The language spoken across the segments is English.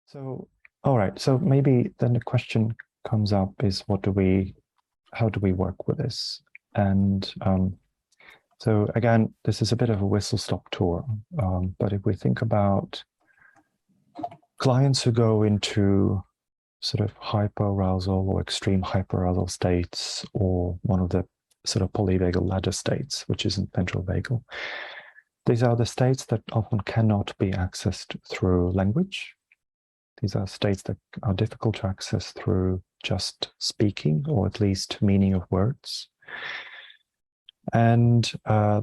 So, all right. So maybe then the question comes up is how do we work with this? And so again, this is a bit of a whistle-stop tour. But if we think about clients who go into sort of hyperarousal or extreme hyperarousal states, or one of the sort of polyvagal ladder states, which isn't ventral vagal, these are the states that often cannot be accessed through language. These are states that are difficult to access through just speaking, or at least meaning of words. And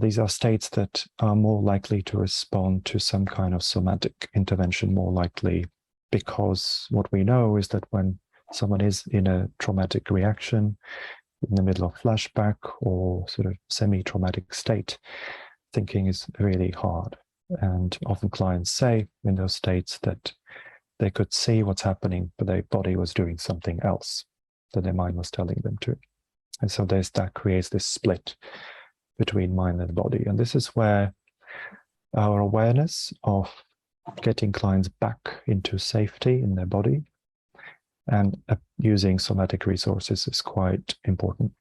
these are states that are more likely to respond to some kind of somatic intervention, more likely, because what we know is that when someone is in a traumatic reaction, in the middle of flashback or sort of semi-traumatic state, thinking is really hard. And often clients say in those states that they could see what's happening, but their body was doing something else that their mind was telling them to. And so that creates this split between mind and body. And this is where our awareness of getting clients back into safety in their body and using somatic resources is quite important.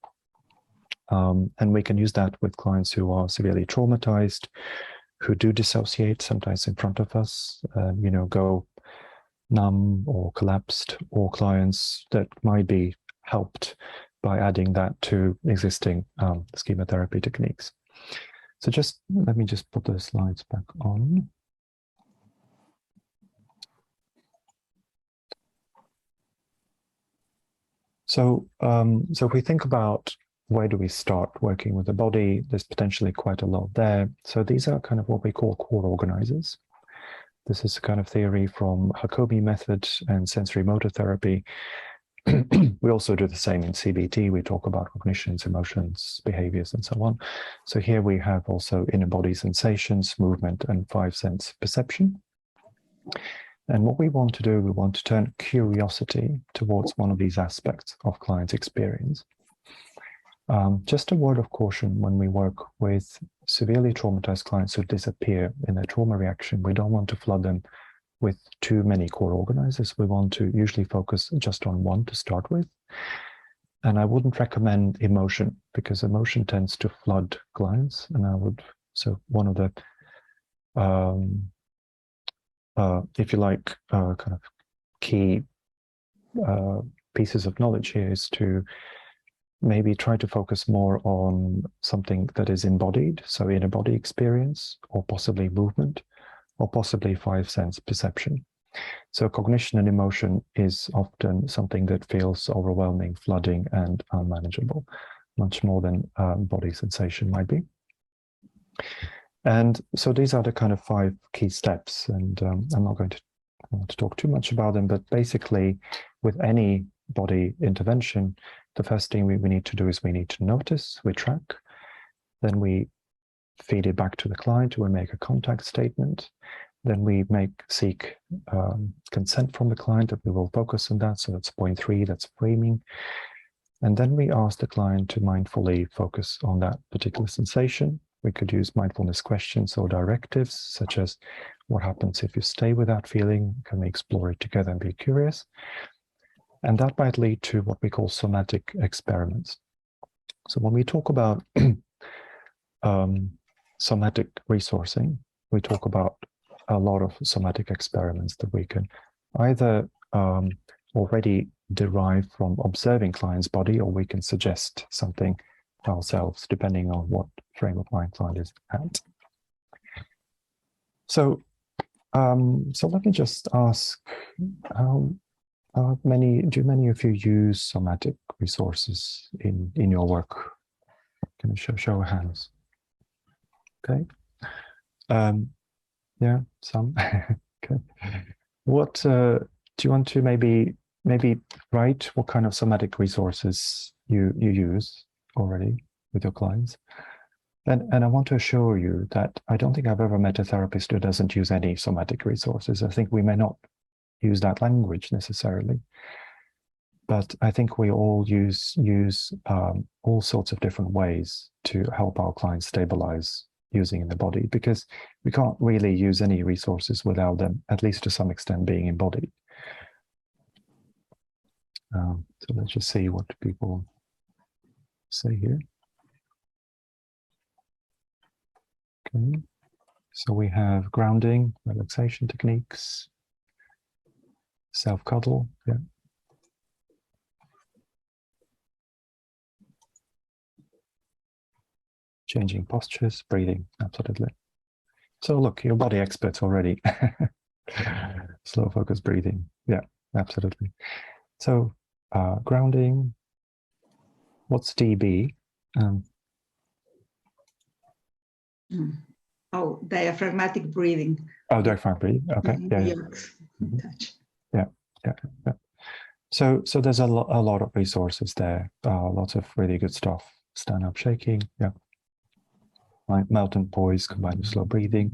And we can use that with clients who are severely traumatized, who do dissociate sometimes in front of us, go numb or collapsed, or clients that might be helped by adding that to existing schema therapy techniques. So let me just put the slides back on. So if we think about where do we start working with the body, there's potentially quite a lot there. So these are kind of what we call core organizers. This is a kind of theory from Hakomi method and sensory motor therapy. We also do the same in CBT. We talk about cognitions, emotions, behaviors, and so on. So here we have also inner body sensations, movement, and five sense perception. And what we want to do, we want to turn curiosity towards one of these aspects of client's experience. Just a word of caution when we work with severely traumatized clients who disappear in their trauma reaction. We don't want to flood them with too many core organizers. We want to usually focus just on one to start with. And I wouldn't recommend emotion, because emotion tends to flood clients. And so one of the, if you like, kind of key pieces of knowledge here is to maybe try to focus more on something that is embodied, so inner body experience, or possibly movement, or possibly five sense perception. So cognition and emotion is often something that feels overwhelming, flooding, and unmanageable, much more than body sensation might be. And so these are the kind of 5 key steps, and I'm not going to talk too much about them, but basically with any body intervention, the first thing we need to do is we need to notice, we track, then we feed it back to the client, we make a contact statement, then we seek consent from the client that we will focus on that. So that's point 3, that's framing. And then we ask the client to mindfully focus on that particular sensation. We could use mindfulness questions or directives, such as, what happens if you stay with that feeling? Can we explore it together and be curious? And that might lead to what we call somatic experiments. So when we talk about somatic resourcing, we talk about a lot of somatic experiments that we can either already derive from observing client's body, or we can suggest something ourselves, depending on what frame of mind client is at. So let me just ask, do many of you use somatic resources in your work? Can you show of hands? Okay. Yeah, some. Okay. What do you want to maybe write what kind of somatic resources you use already with your clients? And I want to assure you that I don't think I've ever met a therapist who doesn't use any somatic resources. I think we may not use that language necessarily, but I think we all use all sorts of different ways to help our clients stabilize using in the body, because we can't really use any resources without them, at least to some extent, being embodied. So let's just see what people say here. Okay. So we have grounding, relaxation techniques, self-cuddle, yeah. Changing postures, breathing, absolutely. So look, you're body experts already. Slow focus breathing, yeah, absolutely. So grounding, what's DB? Oh, diaphragmatic breathing. Oh, diaphragmatic breathing, okay, yeah. Touch. Yeah, yeah, yeah. So there's a lot of resources there, lots of really good stuff. Stand up shaking, yeah. Like mountain poise combined with slow breathing,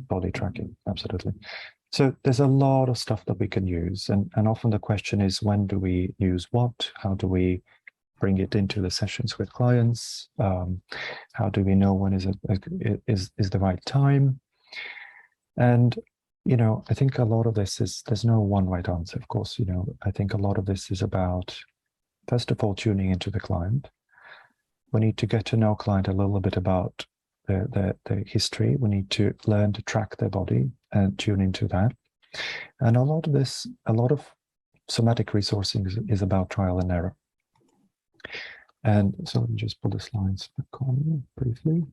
body tracking, absolutely. So there's a lot of stuff that we can use, and often the question is, when do we use what? How do we bring it into the sessions with clients? How do we know when is the right time? And I think a lot of this is, there's no one right answer, of course. I think a lot of this is about, first of all, tuning into the client. We need to get to know client a little bit about their history. We need to learn to track their body and tune into that. And a lot of somatic resourcing is about trial and error. And so let me just pull the slides back on briefly.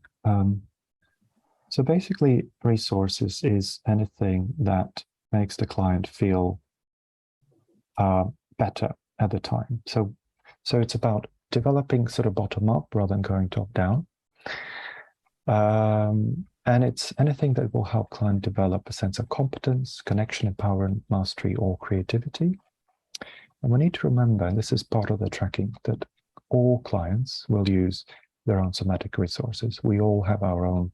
So basically, resources is anything that makes the client feel better at the time. So it's about developing sort of bottom up rather than going top down. And it's anything that will help client develop a sense of competence, connection, empowerment, mastery, or creativity. And we need to remember, and this is part of the tracking, that all clients will use their own somatic resources. We all have our own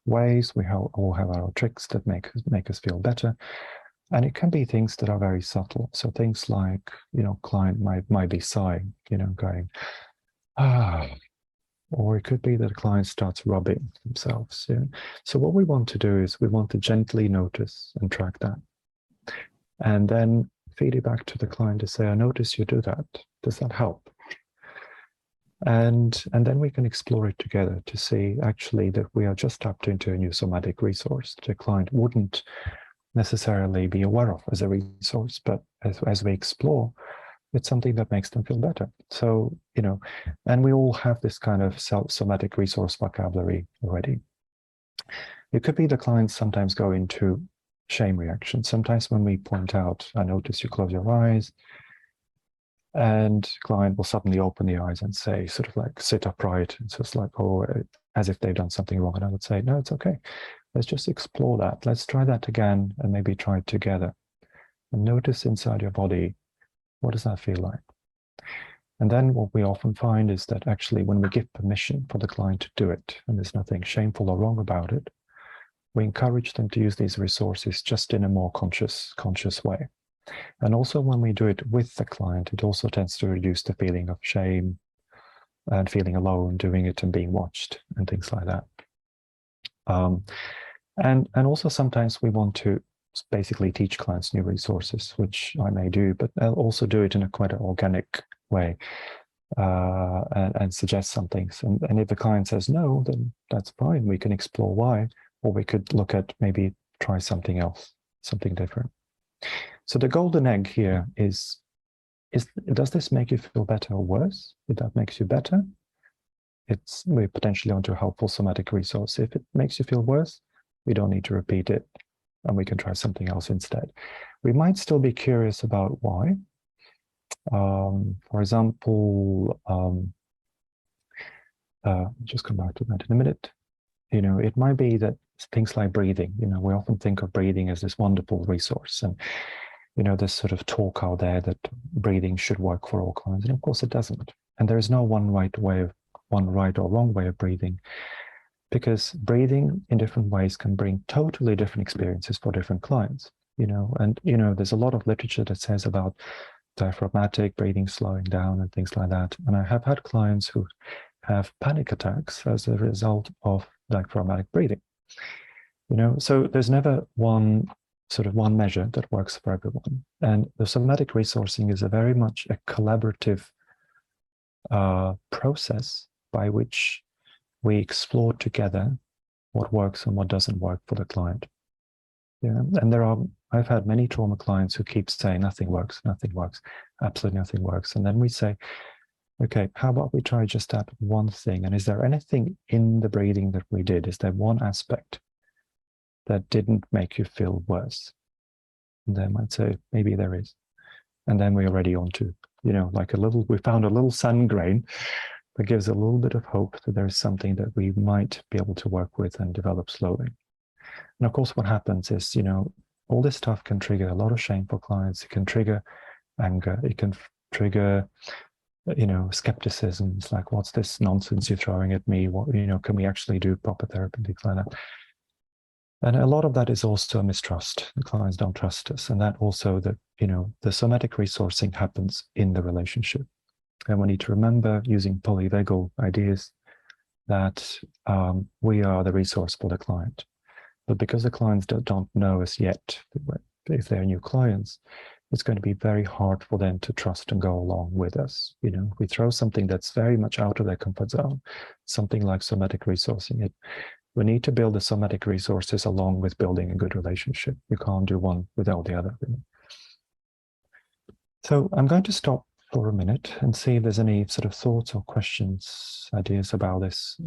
ways, we all have our tricks that make us feel better. And it can be things that are very subtle. So things like, client might be sighing, going, or it could be that a client starts rubbing themselves. Yeah? So what we want to do is we want to gently notice and track that. And then feed it back to the client to say, I notice you do that. Does that help? And then we can explore it together to see actually that we are just tapped into a new somatic resource the client wouldn't necessarily be aware of as a resource, but as we explore, it's something that makes them feel better. So, and we all have this kind of somatic resource vocabulary already. It could be the clients sometimes go into shame reaction. Sometimes when we point out, I notice you close your eyes, and client will suddenly open the eyes and say, sort of like, sit upright. It's just like, oh, as if they've done something wrong. And I would say, no, it's okay. Let's just explore that. Let's try that again and maybe try it together. And notice inside your body, what does that feel like? And then what we often find is that actually when we give permission for the client to do it, and there's nothing shameful or wrong about it, we encourage them to use these resources just in a more conscious way. And also when we do it with the client, it also tends to reduce the feeling of shame and feeling alone doing it and being watched and things like that. And also sometimes we want to basically teach clients new resources, which I may do, but I'll also do it in a quite an organic way and suggest some things. And if the client says no, then that's fine. We can explore why, or we could look at maybe try something else, something different. So the golden egg here is does this make you feel better or worse? If that makes you better, we're potentially onto a helpful somatic resource. If it makes you feel worse, we don't need to repeat it, and we can try something else instead. We might still be curious about why. For example, just come back to that in a minute. It might be that things like breathing, we often think of breathing as this wonderful resource. And, there's sort of talk out there that breathing should work for all clients. And of course it doesn't. And there is no one right or wrong way of breathing, because breathing in different ways can bring totally different experiences for different clients, and, there's a lot of literature that says about diaphragmatic breathing slowing down and things like that. And I have had clients who have panic attacks as a result of diaphragmatic breathing. So there's never one sort of one measure that works for everyone. And the somatic resourcing is a very much a collaborative process by which we explore together what works and what doesn't work for the client. Yeah, and I've had many trauma clients who keep saying nothing works, absolutely nothing works. And then we say, okay, how about we try just that one thing? And is there anything in the breathing that we did? Is there one aspect that didn't make you feel worse? And they might say, maybe there is. And then we're already on to, we found a little sun grain that gives a little bit of hope that there is something that we might be able to work with and develop slowly. And of course, what happens is, all this stuff can trigger a lot of shame for clients. It can trigger anger. It can trigger, skepticism. It's like, what's this nonsense you're throwing at me? What, can we actually do proper therapy and things like that? And a lot of that is also a mistrust. The clients don't trust us. And that also the somatic resourcing happens in the relationship. And we need to remember, using polyvagal ideas, that we are the resource for the client. But because the clients don't know us yet, if they're new clients, it's going to be very hard for them to trust and go along with us. If we throw something that's very much out of their comfort zone, something like somatic resourcing, we need to build the somatic resources along with building a good relationship. You can't do one without the other. So I'm going to stop for a minute and see if there's any sort of thoughts or questions, ideas about this